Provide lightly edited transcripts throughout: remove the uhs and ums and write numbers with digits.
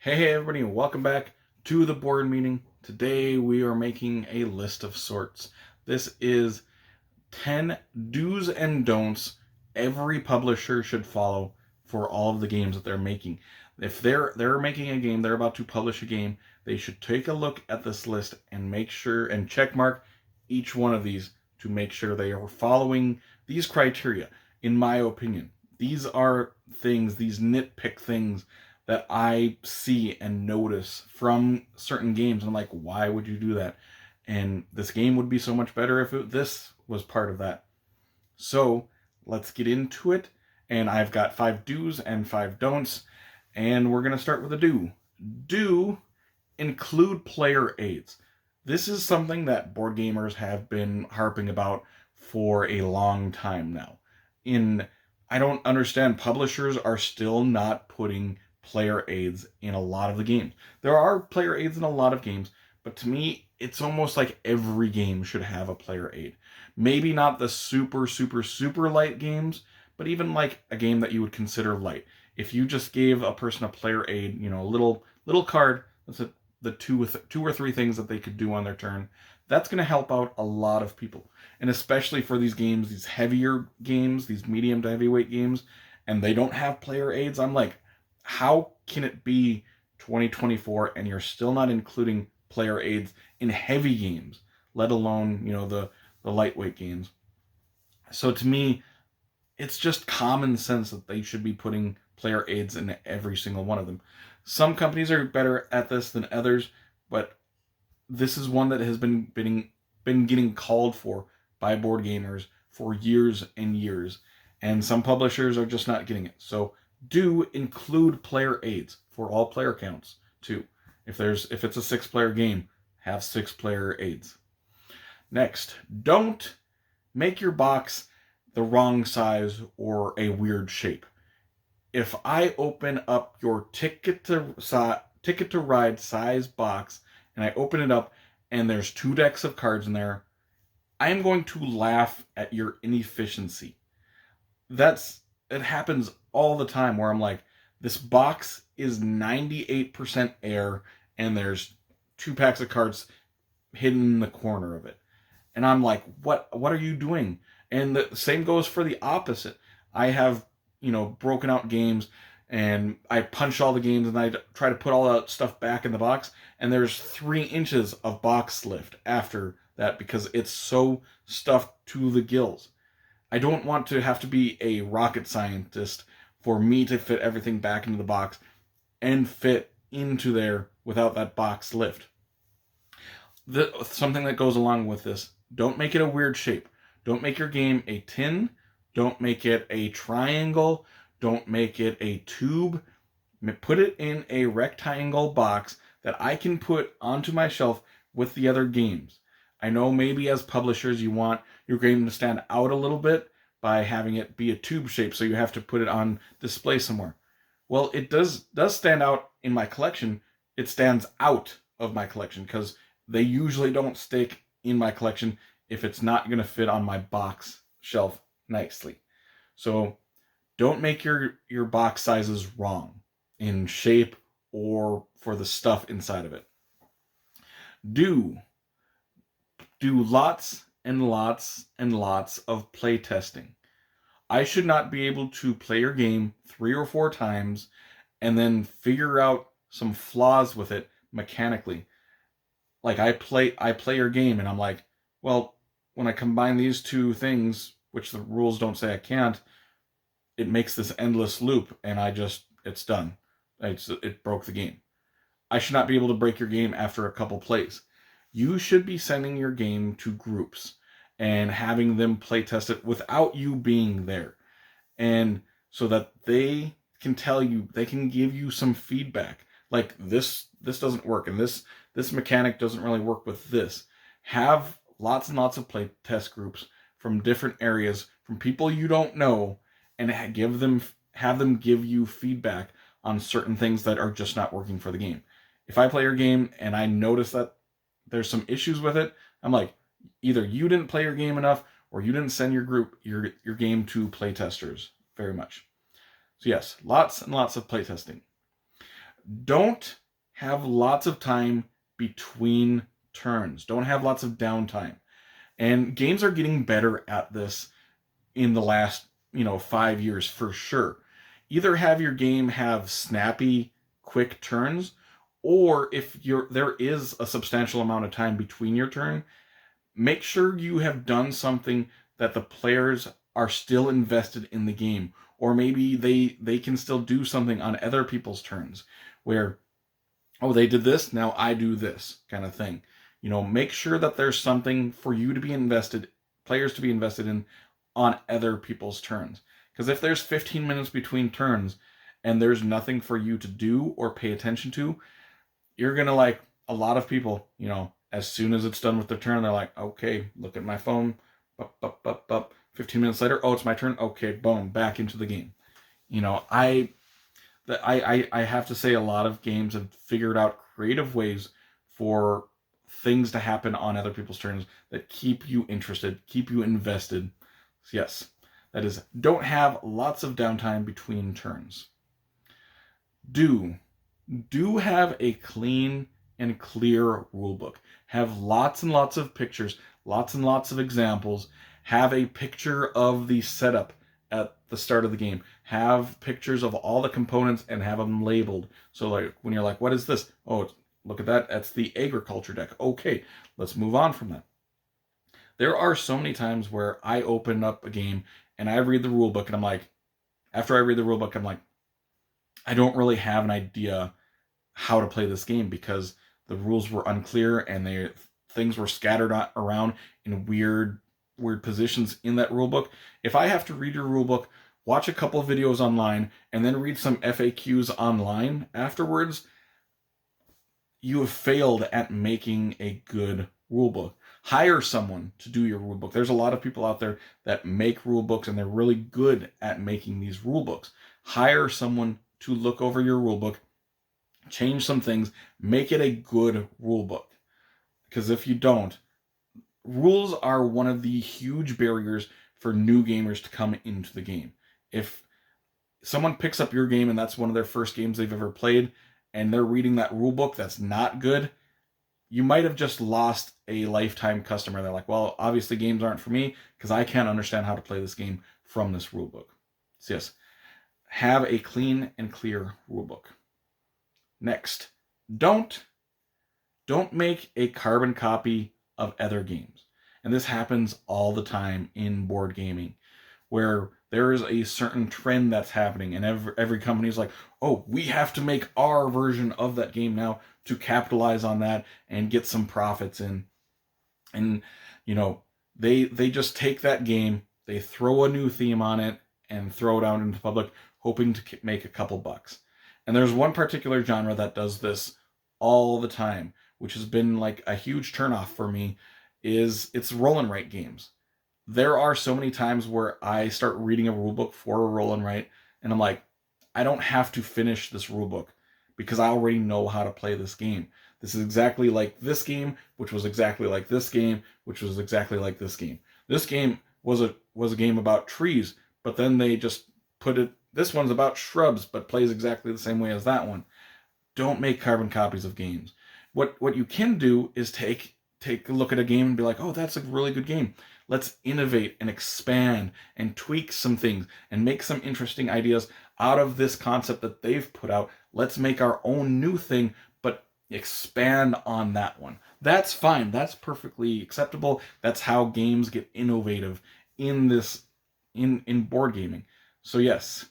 Hey everybody, and welcome back to the board meeting. Today we are making a list of sorts. This is 10 do's and don'ts every publisher should follow for all of the games that they're making. If they're making a game, they're about to publish a game, they should take a look at this list and make sure and check mark each one of these to make sure they are following these criteria. In my opinion, these are things, these nitpick things that I see and notice from certain games. I'm like, why would you do that? And this game would be so much better if this was part of that. So let's get into it. And I've got 5 do's and 5 don'ts. And we're going to start with a do. Do include player aids. This is something that board gamers have been harping about for a long time now. I don't understand, publishers are still not putting player aids in a lot of the games. There are player aids in a lot of games, but to me, it's almost like every game should have a player aid. Maybe not the super, super, super light games, but even like a game that you would consider light. If you just gave a person a player aid, a little card, that's the two or three things that they could do on their turn, that's going to help out a lot of people. And especially for these games, these heavier games, these medium to heavyweight games, and they don't have player aids, I'm like, how can it be 2024 and you're still not including player aids in heavy games, let alone, the lightweight games? So to me, it's just common sense that they should be putting player aids in every single one of them. Some companies are better at this than others, but this is one that has been getting called for by board gamers for years and years, and some publishers are just not getting it. So do include player aids for all player counts too. If it's a 6-player game, have 6-player aids. Next, don't make your box the wrong size or a weird shape. If I open up your Ticket to Ride size box and I open it up and there's 2 decks of cards in there, I am going to laugh at your inefficiency. It happens all the time where I'm like, this box is 98% air and there's 2 packs of cards hidden in the corner of it. And I'm like, what are you doing? And the same goes for the opposite. I have, broken out games and I punch all the games and I try to put all that stuff back in the box, and there's 3 inches of box lift after that because it's so stuffed to the gills. I don't want to have to be a rocket scientist for me to fit everything back into the box and fit into there without that box lift. Something that goes along with this, don't make it a weird shape. Don't make your game a tin. Don't make it a triangle. Don't make it a tube. Put it in a rectangle box that I can put onto my shelf with the other games. I know maybe as publishers you want your game to stand out a little bit by having it be a tube shape, so you have to put it on display somewhere. Well, it does stand out in my collection. It stands out of my collection because they usually don't stick in my collection if it's not going to fit on my box shelf nicely. So don't make your box sizes wrong in shape or for the stuff inside of it. Do lots and lots and lots of play testing. I should not be able to play your game 3 or 4 times and then figure out some flaws with it mechanically. Like I play your game and I'm like, well, when I combine these 2 things, which the rules don't say I can't, it makes this endless loop and it's done. It broke the game. I should not be able to break your game after a couple plays. You should be sending your game to groups and having them play test it without you being there. And so that they can tell you, they can give you some feedback. Like this doesn't work and this mechanic doesn't really work with this. Have lots and lots of play test groups from different areas, from people you don't know, and have them give you feedback on certain things that are just not working for the game. If I play your game and I notice that there's some issues with it, I'm like, either you didn't play your game enough or you didn't send your game to play testers very much. So yes, lots and lots of play testing. Don't have lots of time between turns. Don't have lots of downtime. And games are getting better at this in the last, 5 years for sure. Either have your game have snappy, quick turns, or if there is a substantial amount of time between your turn, make sure you have done something that the players are still invested in the game, or maybe they can still do something on other people's turns where, oh, they did this, now I do this kind of thing. Make sure that there's something for you to be invested, players to be invested in on other people's turns. Because if there's 15 minutes between turns and there's nothing for you to do or pay attention to, you're going to, like a lot of people, as soon as it's done with their turn, they're like, okay, look at my phone. 15 minutes later, oh, it's my turn. Okay, boom, back into the game. I have to say a lot of games have figured out creative ways for things to happen on other people's turns that keep you interested, keep you invested. So yes, that is, don't have lots of downtime between turns. Do have a clean and clear rulebook. Have lots and lots of pictures, lots and lots of examples. Have a picture of the setup at the start of the game. Have pictures of all the components and have them labeled. So like when you're like, what is this? Oh, look at that. That's the agriculture deck. Okay, let's move on from that. There are so many times where I open up a game and I read the rule book and I'm like, after I read the rule book, I'm like, I don't really have an idea how to play this game because the rules were unclear and things were scattered around in weird positions in that rule book. If I have to read your rule book, watch a couple of videos online, and then read some FAQs online afterwards, you have failed at making a good rule book. Hire someone to do your rule book. There's a lot of people out there that make rule books and they're really good at making these rule books. Hire someone to look over your rule book, change some things, make it a good rule book. Because if you don't, rules are one of the huge barriers for new gamers to come into the game. If someone picks up your game and that's one of their first games they've ever played, and they're reading that rule book that's not good, you might have just lost a lifetime customer. They're like, well, obviously games aren't for me because I can't understand how to play this game from this rule book. So yes, have a clean and clear rule book. Next, don't make a carbon copy of other games. And this happens all the time in board gaming, where there is a certain trend that's happening and every company is like, oh, we have to make our version of that game now to capitalize on that and get some profits in. And, they just take that game, they throw a new theme on it and throw it out into public, hoping to make a couple bucks. And there's one particular genre that does this all the time, which has been like a huge turnoff for me, it's roll and write games. There are so many times where I start reading a rule book for a roll and write, and I'm like, I don't have to finish this rule book because I already know how to play this game. This is exactly like this game, which was exactly like this game, which was exactly like this game. This game was a game about trees, but then they just put it, this one's about shrubs, but plays exactly the same way as that one. Don't make carbon copies of games. What you can do is take a look at a game and be like, oh, that's a really good game. Let's innovate and expand and tweak some things and make some interesting ideas out of this concept that they've put out. Let's make our own new thing, but expand on that one. That's fine. That's perfectly acceptable. That's how games get innovative in board gaming. So yes,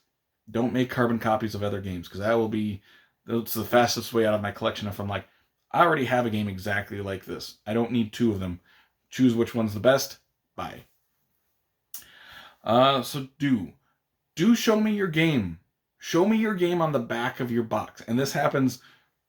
don't make carbon copies of other games because that's the fastest way out of my collection if I'm like, I already have a game exactly like this. I don't need two of them. Choose which one's the best. Bye. So do show me your game. Show me your game on the back of your box. And this happens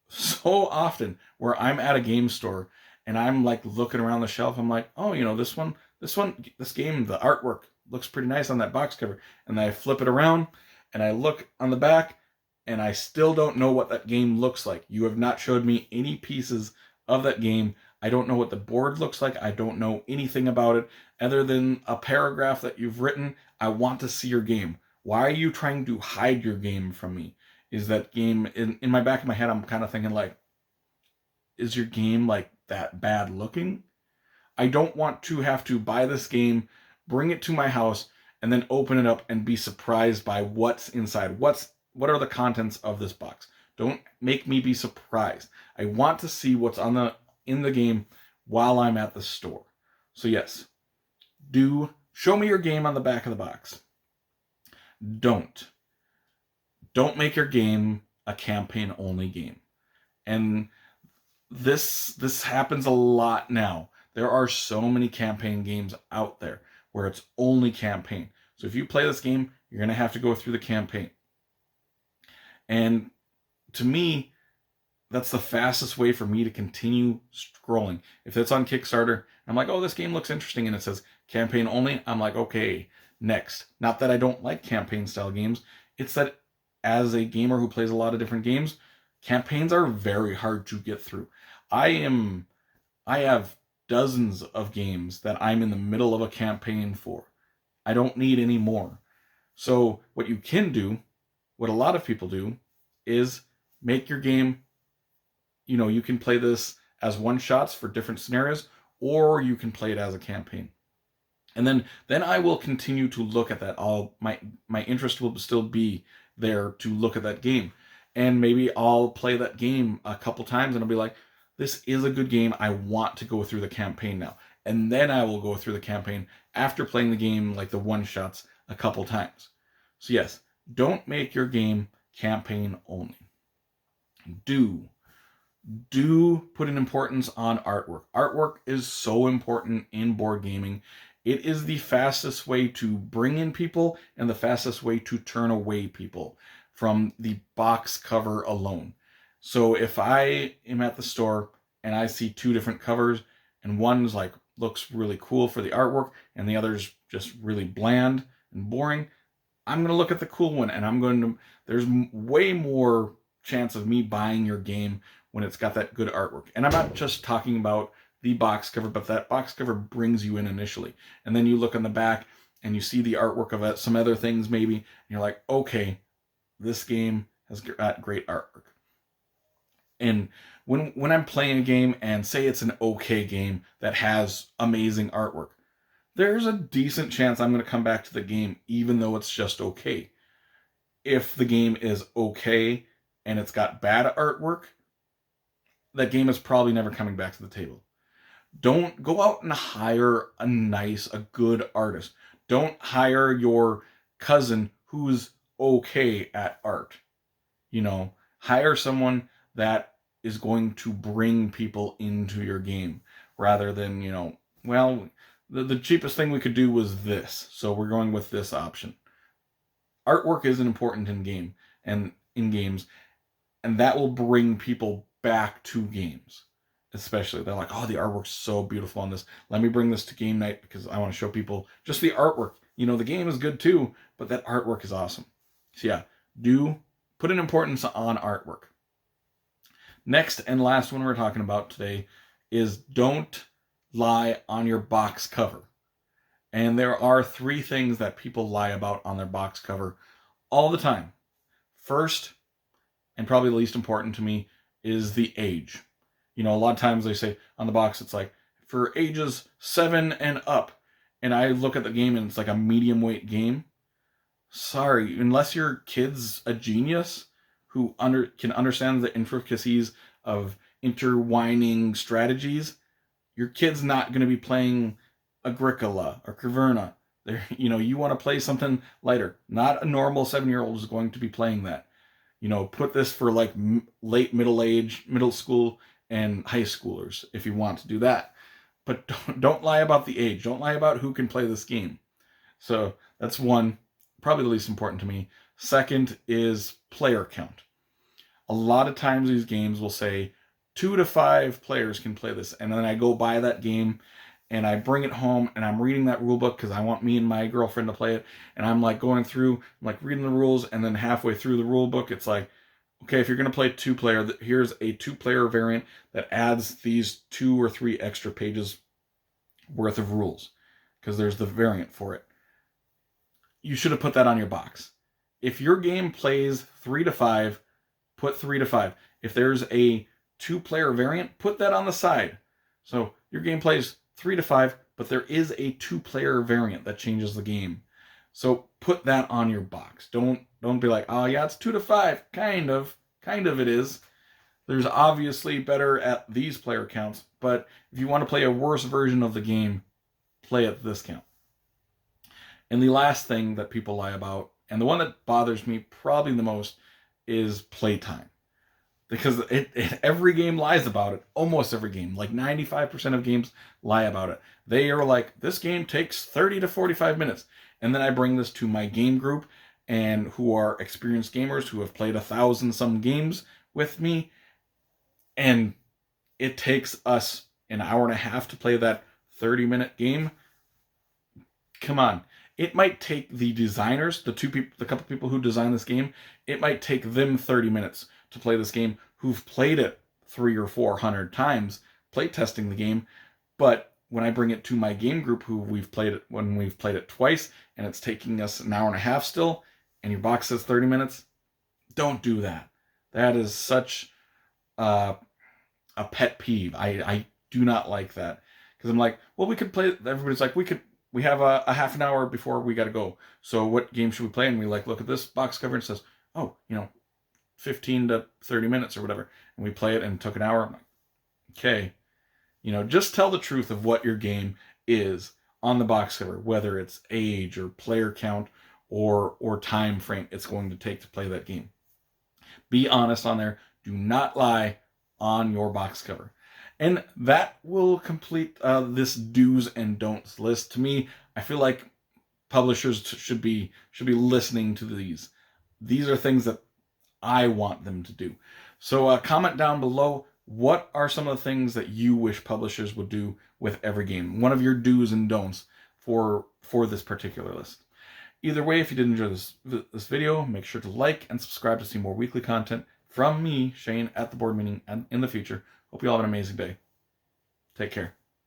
so often where I'm at a game store and I'm like looking around the shelf. I'm like, oh, this game, the artwork looks pretty nice on that box cover. And I flip it around and I look on the back and I still don't know what that game looks like. You have not showed me any pieces of that game. I don't know what the board looks like. I don't know anything about it other than a paragraph that you've written. I want to see your game. Why are you trying to hide your game from me? is that game in my back of my head, I'm kind of thinking like, is your game like that bad looking? I don't want to have to buy this game, bring it to my house, and then open it up and be surprised by what's inside. What are the contents of this box? Don't make me be surprised. I want to see what's in the game while I'm at the store. So yes, do show me your game on the back of the box. Don't make your game a campaign only game. And this happens a lot now. There are so many campaign games out there where it's only campaign. So if you play this game, you're going to have to go through the campaign. And to me, that's the fastest way for me to continue scrolling. If it's on Kickstarter, I'm like, oh, this game looks interesting, and it says campaign only, I'm like, okay, next. Not that I don't like campaign style games, it's that as a gamer who plays a lot of different games, campaigns are very hard to get through. I have dozens of games that I'm in the middle of a campaign for. I don't need any more. So what you can do, what a lot of people do, is make your game, you can play this as one-shots for different scenarios, or you can play it as a campaign. And then I will continue to look at that. My interest will still be there to look at that game. And maybe I'll play that game a couple times and I'll be like, this is a good game. I want to go through the campaign now. And then I will go through the campaign after playing the game, like the one-shots, a couple times. So yes, don't make your game campaign only. Do put an importance on artwork. Artwork is so important in board gaming. It is the fastest way to bring in people and the fastest way to turn away people from the box cover alone. So if I am at the store and I see two different covers and one's like looks really cool for the artwork and the other's just really bland and boring, I'm going to look at the cool one, and there's way more chance of me buying your game when it's got that good artwork. And I'm not just talking about the box cover, but that box cover brings you in initially. And then you look on the back and you see the artwork of some other things maybe, and you're like, okay, this game has got great artwork. And when I'm playing a game and say it's an okay game that has amazing artwork, there's a decent chance I'm going to come back to the game even though it's just okay. If the game is okay and it's got bad artwork, that game is probably never coming back to the table. Don't go out and hire a good artist. Don't hire your cousin who's okay at art. Hire someone that is going to bring people into your game rather than, the cheapest thing we could do was this, so we're going with this option. Artwork isn't important in games, and that will bring people back to games. Especially, they're like, oh, the artwork's so beautiful on this. Let me bring this to game night because I want to show people just the artwork. The game is good too, but that artwork is awesome. So yeah, do put an importance on artwork. Next and last one we're talking about today is don't lie on your box cover. And there are 3 things that people lie about on their box cover all the time. First, and probably the least important to me, is the age. A lot of times they say on the box, it's like for ages 7 and up. And I look at the game and it's like a medium weight game. Sorry, unless your kid's a genius who can understand the intricacies of intertwining strategies, your kid's not going to be playing Agricola or Caverna. You want to play something lighter. Not a normal 7-year-old is going to be playing that. Put this for like late middle school and high schoolers if you want to do that. But don't lie about the age. Don't lie about who can play this game. So that's one, probably the least important to me. Second is player count. A lot of times these games will say 2 to 5 players can play this. And then I go buy that game and I bring it home and I'm reading that rule book because I want me and my girlfriend to play it. And I'm like going through, I'm like reading the rules, and then halfway through the rule book, it's like, okay, if you're going to play 2-player, here's a 2-player variant that adds these 2 or 3 extra pages worth of rules because there's the variant for it. You should have put that on your box. If your game plays 3 to 5, put 3 to 5. If there's a 2-player variant, put that on the side. So your game plays 3 to 5, but there is a 2-player variant that changes the game. So put that on your box. Don't be like, oh yeah, it's 2 to 5. Kind of it is. There's obviously better at these player counts, but if you want to play a worse version of the game, play at this count. And the last thing that people lie about, and the one that bothers me probably the most, is playtime. Because every game lies about it. Almost every game. Like 95% of games lie about it. They are like, this game takes 30 to 45 minutes. And then I bring this to my game group, and who are experienced gamers who have played 1,000 some games with me. And it takes us an hour and a half to play that 30-minute game. Come on. It might take the designers, the couple people who designed this game, it might take them 30 minutes to play this game, who've played it 300 or 400 times, play testing the game. But when I bring it to my game group, when we've played it twice, and it's taking us an hour and a half still, and your box says 30 minutes, don't do that. That is such a pet peeve. I do not like that. Because I'm like, well, we could play, everybody's like, we have a half an hour before we got to go. So what game should we play? And we look at this box cover and it says, oh, 15 to 30 minutes or whatever. And we play it and it took an hour. I'm like, okay. Just tell the truth of what your game is on the box cover, whether it's age or player count or time frame it's going to take to play that game. Be honest on there. Do not lie on your box cover. And that will complete this do's and don'ts list. To me, I feel like publishers should be listening to these. These are things that I want them to do. So comment down below, what are some of the things that you wish publishers would do with every game? One of your do's and don'ts for this particular list. Either way, if you did enjoy this video, make sure to like and subscribe to see more weekly content from me, Shane, at the board meeting and in the future. Hope you all have an amazing day. Take care.